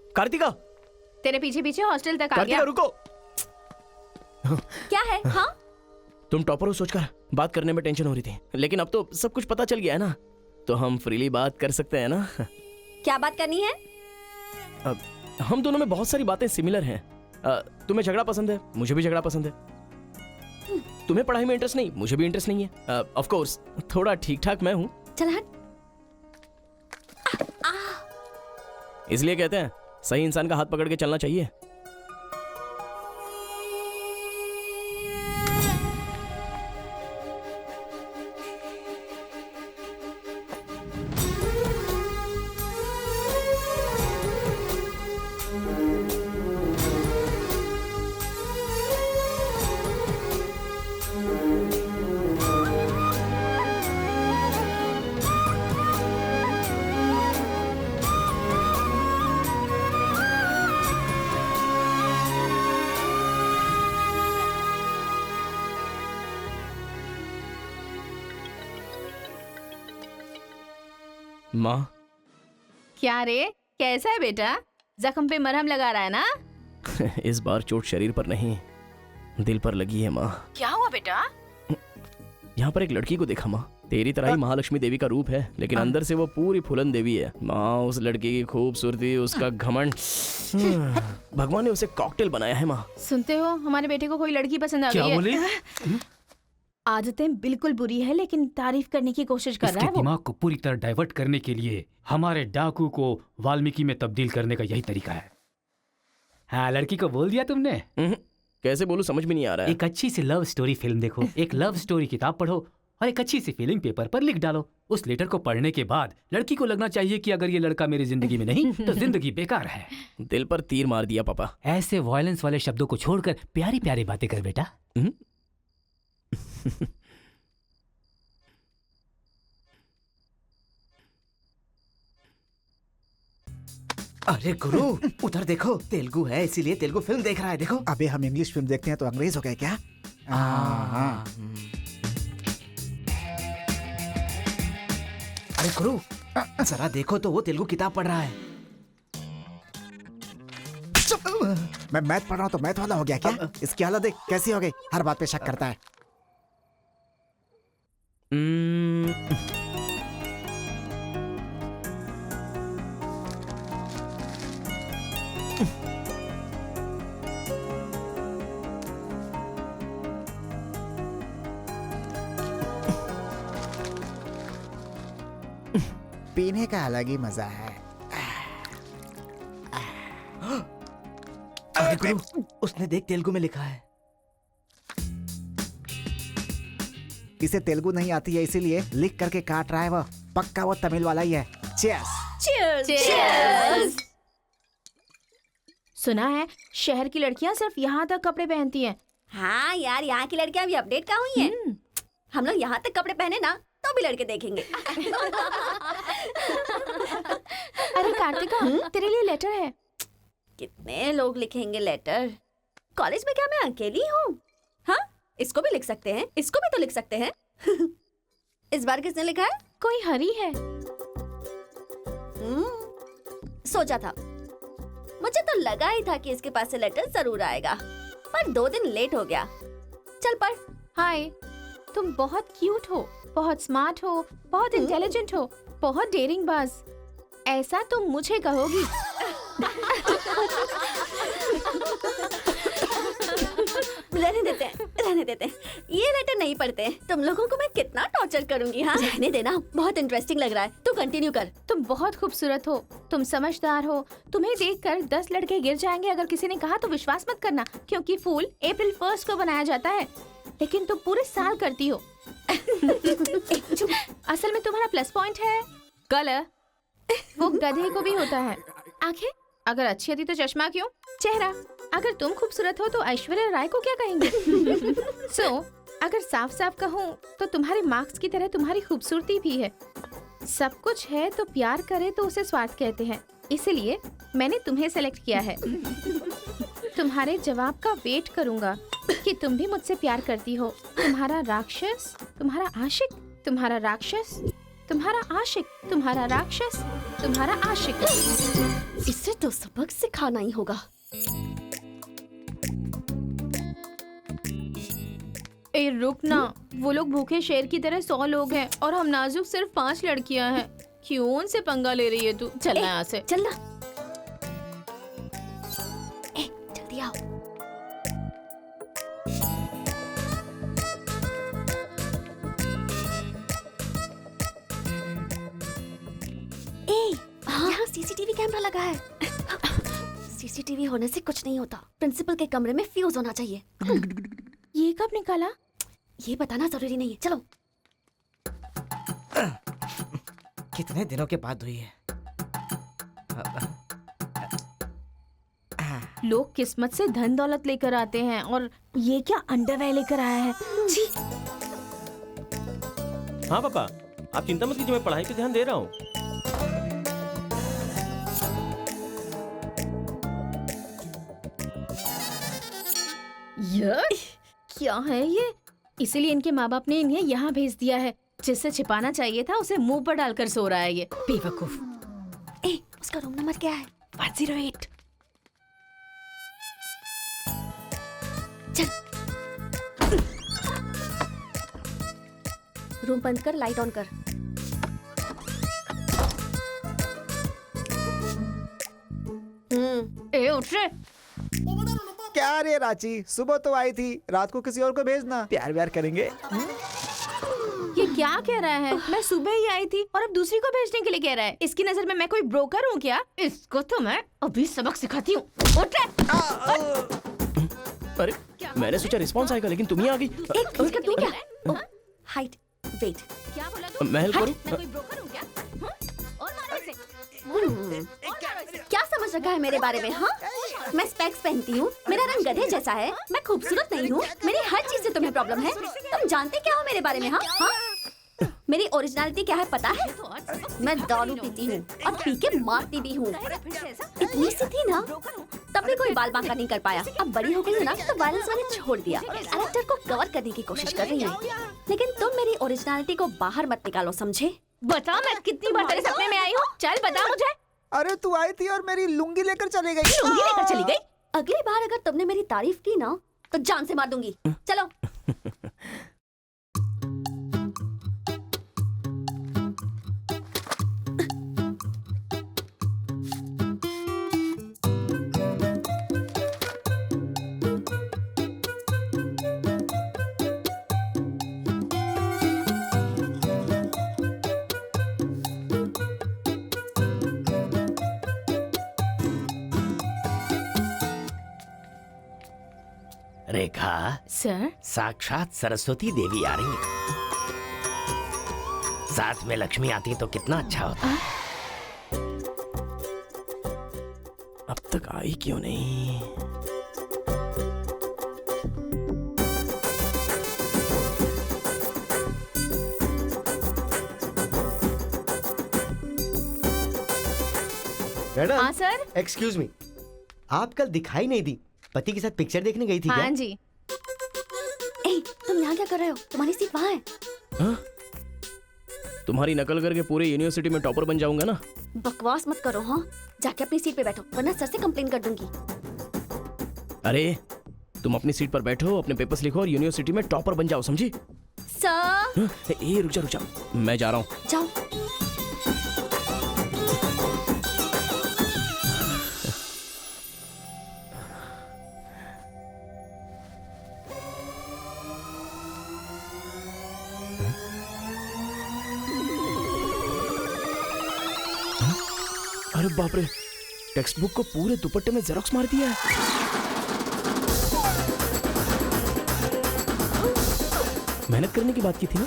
कार्तिका, तेरे पीछे पीछे हॉस्टल तक आ कार्तिका गया। रुको। क्या है? हाँ तुम टॉपर हो सोचकर बात करने में टेंशन हो रही थी, लेकिन अब तो सब कुछ पता चल गया है ना, तो हम फ्रीली बात कर सकते हैं ना। क्या बात करनी है? अब हम दोनों में बहुत सारी बातें सिमिलर हैं। तुम्हें झगड़ा पसंद है, मुझे भी झगड़ा पसंद है। तुम्हें पढ़ाई में इंटरेस्ट नहीं, मुझे भी इंटरेस्ट नहीं है। ऑफ कोर्स थोड़ा ठीक ठाक मैं हूँ, चल हट। इसलिए कहते हैं सही इंसान का हाथ पकड़ के चलना चाहिए। माँ, क्या रे, कैसा है बेटा? जख्म पे मरहम लगा रहा है ना? इस बार चोट शरीर पर नहीं, दिल पर लगी है माँ। क्या हुआ बेटा? यहाँ पर एक लड़की को देखा माँ, तेरी तरह ही महालक्ष्मी देवी का रूप है, लेकिन अंदर से वो पूरी फूलन देवी है। माँ, उस लड़की की खूबसूरती, उसका घमंड, भगवान ने उसे कॉकटेल बनाया है माँ। सुनते हो, हमारे बेटे को कोई लड़की पसंद आ क्या गई है। बोले? आदतें बिल्कुल बुरी है, लेकिन तारीफ करने की कोशिश कर रहा इसके है वो। दिमाग को पूरी तरह डाइवर्ट करने के लिए हमारे डाकू को वाल्मीकि में तब्दील करने का यही तरीका है। हाँ, लड़की को बोल दिया तुमने? कैसे बोलूं, समझ में नहीं आ रहा है। एक अच्छी सी लव स्टोरी फिल्म देखो, एक लव स्टोरी किताब पढ़ो और एक अच्छी सी फीलिंग पेपर पर लिख डालो। उस लेटर को पढ़ने के बाद लड़की को लगना चाहिए कि अगर ये लड़का मेरी जिंदगी में नहीं तो जिंदगी बेकार है। दिल पर तीर मार दिया पापा। ऐसे वायलेंस वाले शब्दों को छोड़कर प्यारी प्यारी बातें कर बेटा। अरे गुरु, उधर देखो, तेलुगु है इसीलिए तेलुगु फिल्म देख रहा है। देखो। अबे हम इंग्लिश फिल्म देखते हैं तो अंग्रेज हो गए क्या? हाँ। अरे गुरु, जरा देखो तो वो तेलुगु किताब पढ़ रहा है। मैं मैथ पढ़ रहा हूँ तो मैथ वाला हो गया क्या? इसकी हालत देख कैसी हो गई, हर बात पे शक करता है। पीने का अलग ही मजा है। अरे गुरु, उसने देख तेलुगु में लिखा है। इसे तेलुगु नहीं आती है इसीलिए लिख करके काट रहा है वो। पक्का वो तमिल वाला ही है। चीयर्स। Cheers! सुना है शहर की लड़कियां सिर्फ यहाँ तक कपड़े पहनती हैं। हाँ यार, यहाँ की लड़कियां भी अपडेट कहाँ हुई हैं? हम लोग यहाँ तक कपड़े पहने ना तो भी लड़के देखेंगे। अरे कार्तिका, तेरे लिए लेटर है। कितने लोग लिखेंगे लेटर? कॉलेज में क्या मैं अकेली हूँ? हाँ, इसको भी लिख सकते हैं, इसको भी तो लिख सकते हैं। इस बार किसने लिखा है? कोई हरी है। सोचा था, मुझे तो लगा ही था कि इसके पास से लेटर जरूर आएगा, पर 2 दिन लेट हो गया। चल पढ़। हाय, तुम बहुत क्यूट हो, बहुत स्मार्ट हो, बहुत इंटेलिजेंट हो, बहुत डेयरिंग बाज। ऐसा तुम मुझे कहोगी? रहने देते हैं। ये लेटर नहीं पढ़ते। तुम लोगों को मैं कितना टॉर्चर करूंगी। हाँ, रहने देना, बहुत इंटरेस्टिंग लग रहा है। तू कंटिन्यू कर। तुम बहुत खूबसूरत हो, तुम समझदार हो। तुम्हें देखकर 10 लड़के गिर जाएंगे अगर किसी ने कहा तो विश्वास मत करना, क्योंकि फूल अप्रैल 1 को बनाया जाता है, लेकिन तुम पूरे साल करती हो। असल में तुम्हारा प्लस पॉइंट है कलर। वो गधे को भी होता है। आंखें अगर अच्छी होती तो चश्मा क्यों? चेहरा अगर तुम खूबसूरत हो तो ऐश्वर्या राय को क्या कहेंगे? अगर साफ साफ कहूँ तो तुम्हारे मार्क्स की तरह तुम्हारी खूबसूरती भी है। सब कुछ है तो प्यार करे तो उसे स्वार्थ कहते हैं, इसलिए मैंने तुम्हें सेलेक्ट किया है। तुम्हारे जवाब का वेट करूंगा कि तुम भी मुझसे प्यार करती हो। तुम्हारा राक्षस, तुम्हारा आशिक, तुम्हारा राक्षस, तुम्हारा आशिक, तुम्हारा राक्षस, तुम्हारा आशिक। इससे तो सबक सिखाना ही होगा। ए रुक ना, वो लोग भूखे शेर की तरह 100 लोग हैं और हम नाजुक सिर्फ 5 लड़कियां हैं। क्यों उनसे पंगा ले रही है तू? चलना यहाँ से। चलना। ए, जल्दी आओ। यहाँ सीसीटीवी कैमरा लगा है। सीसीटीवी होने से कुछ नहीं होता। प्रिंसिपल के कमरे में फ्यूज होना चाहिए। ये कब निकाला? ये बताना जरूरी नहीं है। चलो। कितने दिनों के बाद हुई है। लोग किस्मत से धन दौलत लेकर आते हैं और ये क्या अंडरवेयर लेकर आया है। छी। हाँ पापा, आप चिंता मत कीजिए, मैं पढ़ाई पे ध्यान दे रहा हूँ। क्या है ये? इसीलिए इनके माँ बाप ने इन्हें यहाँ भेज दिया है। जिससे छिपाना चाहिए था उसे मुंह पर डालकर सो रहा है ये बेवकूफ। ए, उसका रूम नंबर क्या है? 108। चल। रूम बंद कर, लाइट ऑन कर। ए उठ रे। क्या रे रांची, सुबह तो आई थी, रात को किसी और को भेजना, प्यार व्यार करेंगे। ये क्या कह रहा है? मैं सुबह ही आई थी और अब दूसरी को भेजने के लिए कह रहा है। इसकी नजर में मैं कोई ब्रोकर हूँ क्या? इसको तो मैं अभी सबक सिखाती हूँ। उठ रे। अरे मैंने सोचा रिस्पॉन्स आएगा लेकिन तुम ही आ गई। एक इसका तू क्या? Height, weight. क्या बोला तू? मैं हेल्प करूं? मैं कोई ब्रोकर हूँ क्या? और मारो इसे। क्या समझ रखा है मेरे बारे में? हाँ, मैं स्पेक्स पहनती हूँ, मेरा रंग गधे जैसा है, मैं खूबसूरत नहीं हूँ, मेरी हर चीज से तुम्हें प्रॉब्लम है। तुम जानते क्या हो मेरे बारे में? हाँ हाँ, मेरी ओरिजिनलिटी क्या है पता है? मैं दारू पीती हूँ और पी के मारती भी हूँ। इतनी सी थी ना, तब भी कोई बाल बांका नहीं कर पाया। अब बड़ी हो गई है ना, तो वायलेंस मैंने छोड़ दिया। कैरेक्टर को कवर करने की कोशिश कर रही हूँ, लेकिन तुम मेरी ओरिजिनलिटी को बाहर मत निकालो, समझे? बता मैं कितनी बार तेरे सपने में आई हूँ? चल बता मुझे। अरे तू आई थी और मेरी लुंगी लेकर चली गई। लुंगी लेकर चली गई? अगली बार अगर तुमने मेरी तारीफ की ना, तो जान से मार दूंगी। चलो। रेखा, सर, साक्षात सरस्वती देवी आ रही है। साथ में लक्ष्मी आती तो कितना अच्छा होता। अब तक आई क्यों नहीं? मैडम, हाँ सर। एक्सक्यूज मी, आप कल दिखाई नहीं दी। पति के साथ पिक्चर देखने गई थी हाँ क्या? जी। ए, तुम यहाँ क्या कर रहे हो? तुम्हारी सीट वहाँ है। हाँ? तुम्हारी नकल करके पूरे यूनिवर्सिटी में टॉपर बन जाऊंगा ना। बकवास मत करो। हाँ, जाके अपनी सीट पे बैठो, वरना सर से कंप्लेन कर दूंगी। अरे तुम अपनी सीट पर बैठो, अपने पेपर्स लिखो और यूनिवर्सिटी में टॉपर बन जाओ, समझी? सर। हाँ? ए रुक जा, मैं जा रहा हूँ। जाओ। अरे बाप रे, टेक्स्ट बुक को पूरे दुपट्टे में जेरोक्स मार दिया है। मेहनत करने की बात की थी ना।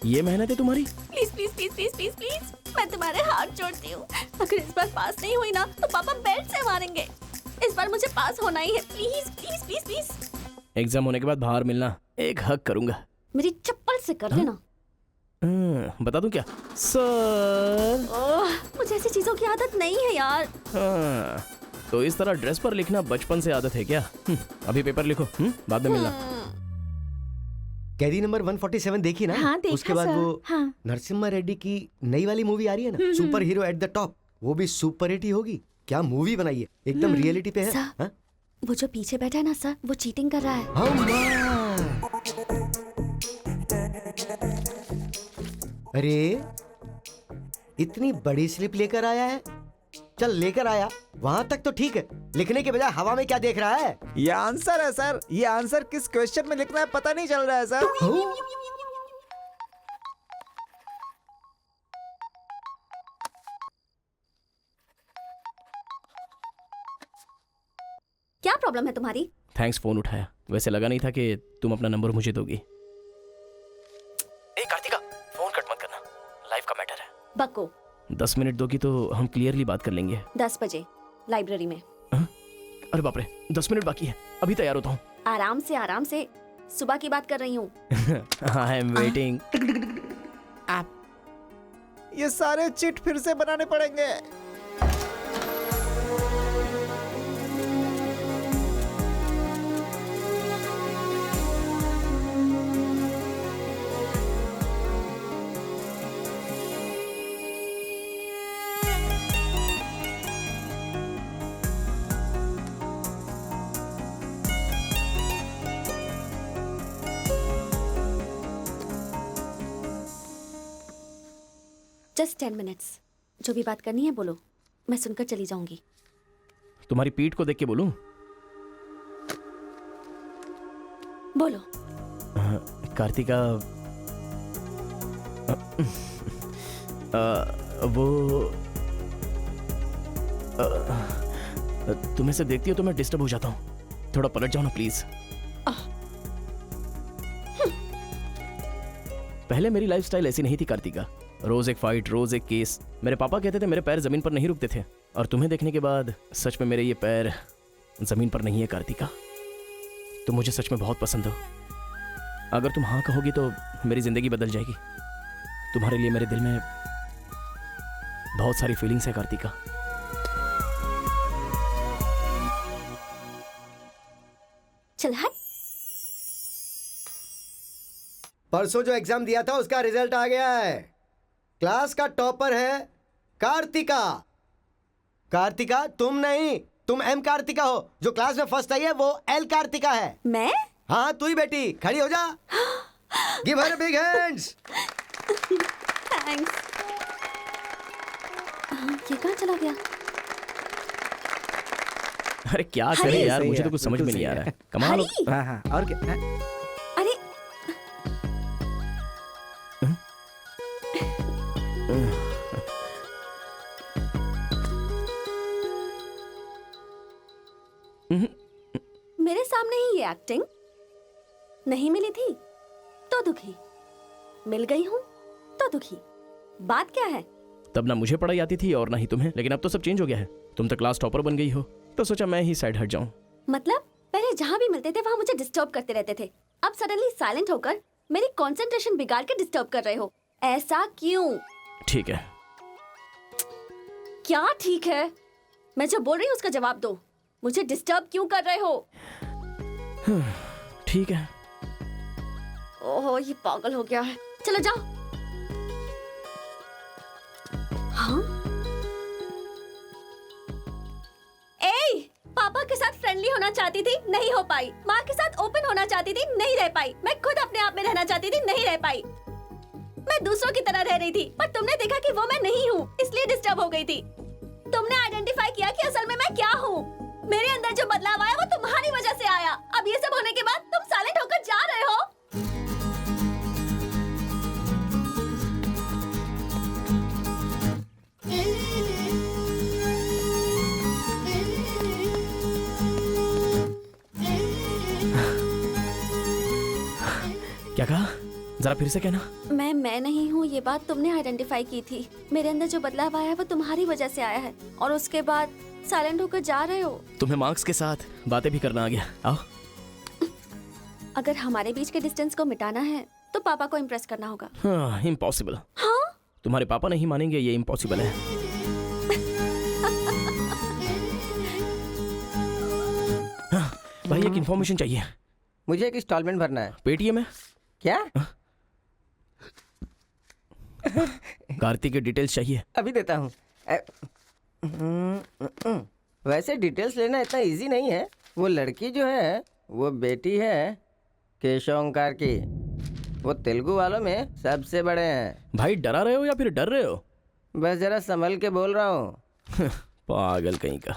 ये मेहनत है तुम्हारी? Please please please please please please, मैं तुम्हारे हाथ जोड़ती हूँ। अगर इस बार पास नहीं हुई ना, तो पापा बेल्ट से मारेंगे। इस बार मुझे पास होना ही है। Please please please please. Exam होने के बाद बाहर मिलना, एक हक करूंगा। मेरी चप्पल से कर लेना। बता दूं क्या? सर, मुझे ऐसी चीजों की आदत नहीं है यार। तो इस तरह ड्रेस पर लिखना बचपन से आदत है क्या? अभी पेपर लिखो, बाद में मिलना। कैदी नंबर 147 देखी ना? हाँ, देखा उसके बाद सर, वो हाँ। नरसिम्हा रेड्डी की नई वाली मूवी आ रही है ना, super hero at the top, वो भी सुपर हिट ही होगी। क्या मूवी बनाई है, एकदम रियलिटी पे है। सर, हाँ? वो जो पीछे बैठा है ना सर, वो चीटिंग कर रहा है। हाँ, माँ। अरे इतनी बड़ी स्लिप लेकर आया है। चल लेकर आया, वहां तक तो ठीक है, लिखने के बजाय हवा में क्या देख रहा है? ये आंसर है सर। ये आंसर किस क्वेश्चन में लिखना है पता नहीं चल रहा है सर। क्या प्रॉब्लम है तुम्हारी? थैंक्स फोन उठाया। वैसे लगा नहीं था कि तुम अपना नंबर मुझे दोगी। ए कार्तिका, फोन कट मत करना, लाइफ का मैटर है। बक्को। 10 मिनट दोगी तो हम क्लियरली बात कर लेंगे। 10 बजे लाइब्रेरी में। अरे बाप रे, 10 मिनट बाकी है, अभी तैयार होता हूँ। आराम से सुबह की बात कर रही हूँ। I am waiting. ये सारे चिट फिर से बनाने पड़ेंगे। Just 10 minutes. जो भी बात करनी है बोलो, मैं सुनकर चली जाऊंगी। तुम्हारी पीठ को देख के बोलूं? बोलो। कार्तिका, वो तुम्हें से देखती हो तो मैं डिस्टर्ब हो जाता हूँ। थोड़ा पलट जाओ ना प्लीज। पहले मेरी लाइफस्टाइल ऐसी नहीं थी कार्तिका। रोज एक फाइट, रोज एक केस। मेरे पापा कहते थे मेरे पैर जमीन पर नहीं रुकते थे, और तुम्हें देखने के बाद सच में मेरे ये पैर जमीन पर नहीं है कार्तिका। तुम मुझे सच में बहुत पसंद हो। अगर तुम हाँ कहोगी तो मेरी जिंदगी बदल जाएगी। तुम्हारे लिए मेरे दिल में बहुत सारी फीलिंग्स है कार्तिका। चल हट। परसों जो एग्जाम दिया था उसका रिजल्ट आ गया है। क्लास का टॉपर है कार्तिका। कार्तिका तुम नहीं, तुम एम कार्तिका हो। जो क्लास में फर्स्ट आई है वो एल कार्तिका है। मैं? हाँ तू ही बेटी, खड़ी हो जा। Give her big hands. Thanks. ये कहाँ चला गया? अरे क्या करें यार, सही मुझे है, तो कुछ समझ में बिल्कुल नहीं आ सही रहा है। कमाल हो। हरी! हाँ हाँ, और क्या? अरे मेरे सामने ही ये एक्टिंग। नहीं मिली थी तो दुखी, मिल गई हूँ तो दुखी। बात क्या है? तब ना मुझे पढ़ाई आती थी और ना ही तुम्हें, लेकिन अब तो सब चेंज हो गया है। तुम तो क्लास टॉपर बन गई हो, तो सोचा मैं ही साइड हट जाऊं। मतलब पहले जहाँ भी मिलते थे वहाँ मुझे डिस्टर्ब करते रहते थे, अब सडनली साइलेंट होकर मेरी कंसंट्रेशन बिगाड़ के डिस्टर्ब कर रहे हो। ऐसा क्यों? ठीक है। क्या ठीक है? मैं जो बोल रही हूँ उसका जवाब दो। मुझे डिस्टर्ब क्यों कर रहे हो? ठीक है। ओहो ये पागल हो गया है। चलो जाओ। हाँ? ए, पापा के साथ फ्रेंडली होना चाहती थी, नहीं हो पाई। माँ के साथ ओपन होना चाहती थी, नहीं रह पाई। मैं खुद अपने आप में रहना चाहती थी, नहीं रह पाई। मैं दूसरों की तरह रह रही थी, पर तुमने देखा कि वो मैं नहीं हूँ, इसलिए डिस्टर्ब हो गई थी। तुमने आइडेंटिफाई किया कि असल में मैं क्या हूँ। मेरे अंदर जो बदलाव आया वो तुम्हारी वजह से आया। अब ये सब होने के बाद तुम साइलेंट होकर जा रहे हो। क्या कहा? जरा फिर से कहना। मैं नहीं हूँ, ये बात तुमने आइडेंटिफाई की थी। मेरे अंदर जो बदलाव आया है वो तुम्हारी वजह से आया है, और उसके बाद साइलेंट होकर जा रहे हो। तुम्हें मार्क्स के साथ बातें भी करना आ गया। आओ। अगर हमारे बीच के डिस्टेंस को मिटाना है तो पापा को इम्प्रेस करना होगा। हाँ, इम्पॉसिबल। हाँ? तुम्हारे पापा नहीं मानेंगे, ये इम्पॉसिबल है। भाई एक इन्फॉर्मेशन चाहिए। मुझे एक इंस्टॉलमेंट भरना है। पेटीएम है क्या? कार्तिक की डिटेल्स चाहिए। अभी देता हूँ। वैसे डिटेल्स लेना इतना इजी नहीं है। वो लड़की जो है वो बेटी है केशव ओंकार की। वो तेलुगु वालों में सबसे बड़े हैं। भाई डरा रहे हो या फिर डर रहे हो? बस जरा संभल के बोल रहा हूँ। पागल कहीं का।